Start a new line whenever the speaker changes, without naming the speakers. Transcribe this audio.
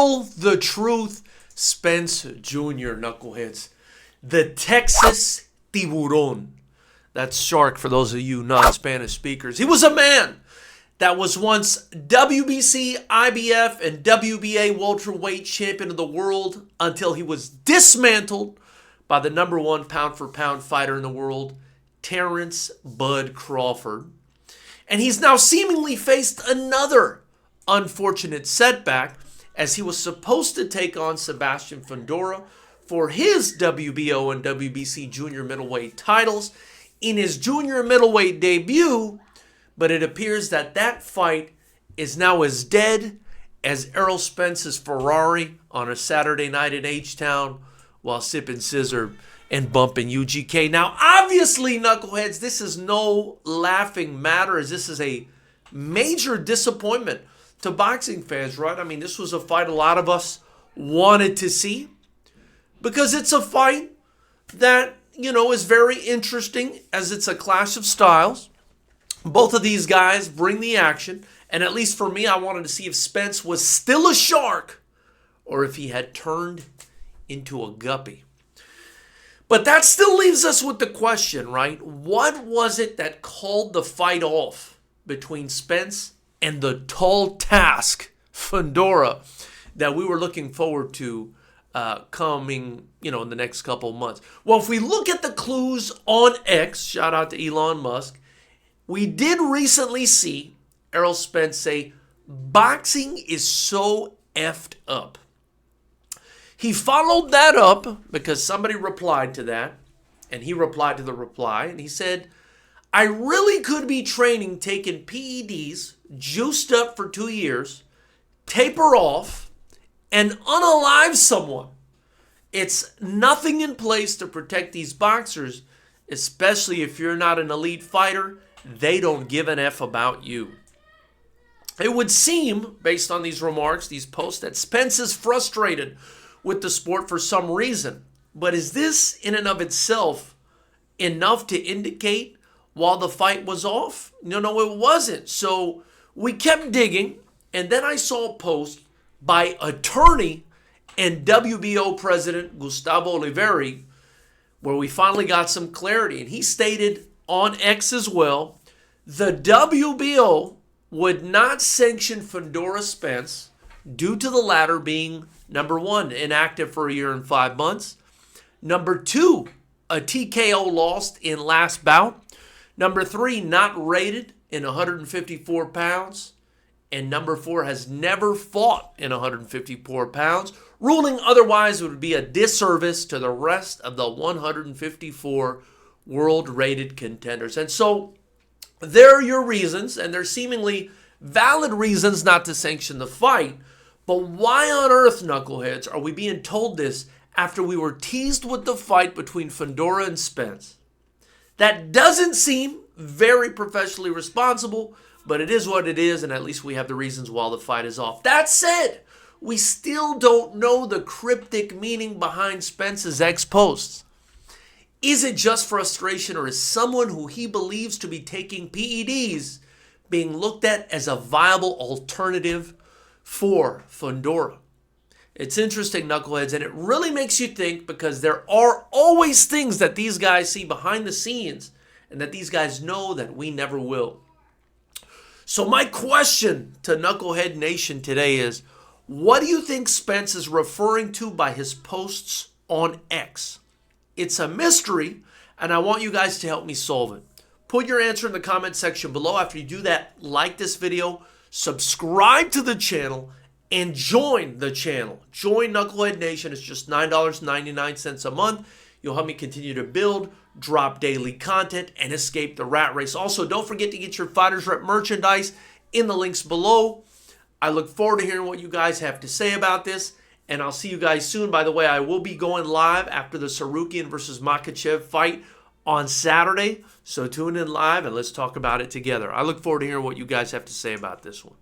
Errol the Truth Spence Jr., knuckleheads. The Texas Tiburon. That's shark for those of you non-Spanish speakers. He was a man that was once WBC, IBF, and WBA welterweight champion of the world until he was dismantled by the #1 pound-for-pound fighter in the world, Terrence Bud Crawford. And he's now seemingly faced another unfortunate setback as he was supposed to take on Sebastian Fundora for his WBO and WBC junior middleweight titles in his junior middleweight debut, but it appears that that fight is now as dead as Errol Spence's Ferrari on a Saturday night in H-Town while sipping scissor and bumping UGK. Now, obviously, knuckleheads, this is no laughing matter, as this is a major disappointment to boxing fans, right? I mean, this was a fight a lot of us wanted to see because it's a fight that, is very interesting as it's a clash of styles. Both of these guys bring the action, and at least for me, I wanted to see if Spence was still a shark or if he had turned into a guppy. But that still leaves us with the question, right? What was it that called the fight off between Spence and the tall task, Fundora, that we were looking forward to coming, in the next couple months? Well, if we look at the clues on X, shout out to Elon Musk, we did recently see Errol Spence say, boxing is so effed up. He followed that up because somebody replied to that, and he replied to the reply, and he said, I really could be training taking PEDs, juiced up for 2 years, taper off, and unalive someone. It's nothing in place to protect these boxers, especially if you're not an elite fighter. They don't give an F about you. It would seem, based on these remarks, these posts, that Spence is frustrated with the sport for some reason. But is this in and of itself enough to indicate while the fight was off? No, it wasn't. So we kept digging, and then I saw a post by attorney and WBO president Gustavo Oliveri where we finally got some clarity. And he stated on X as well, the WBO would not sanction Fundora Spence due to the latter being, #1, inactive for 1 year and 5 months. #2, a TKO lost in last bout. #3, not rated in 154 pounds. And #4, has never fought in 154 pounds. Ruling otherwise would be a disservice to the rest of the 154 world-rated contenders. And so there are your reasons, and they're seemingly valid reasons not to sanction the fight. But why on earth, knuckleheads, are we being told this after we were teased with the fight between Fundora and Spence? That doesn't seem very professionally responsible, but it is what it is, and at least we have the reasons why the fight is off. That said, we still don't know the cryptic meaning behind Spence's X posts. Is it just frustration, or is someone who he believes to be taking PEDs being looked at as a viable alternative for Fundora? It's interesting, knuckleheads, and it really makes you think because there are always things that these guys see behind the scenes and that these guys know that we never will. So my question to Knucklehead Nation today is, what do you think Spence is referring to by his posts on X? It's a mystery, and I want you guys to help me solve it. Put your answer in the comment section below. After you do that, like this video, subscribe to the channel, and join the channel. Join Knucklehead Nation. It's just $9.99 a month. You'll help me continue to build, drop daily content, and escape the rat race. Also, don't forget to get your FightersRep merchandise in the links below. I look forward to hearing what you guys have to say about this, and I'll see you guys soon. By the way, I will be going live after the Sarukian versus Makhachev fight on Saturday, so tune in live and let's talk about it together. I look forward to hearing what you guys have to say about this one.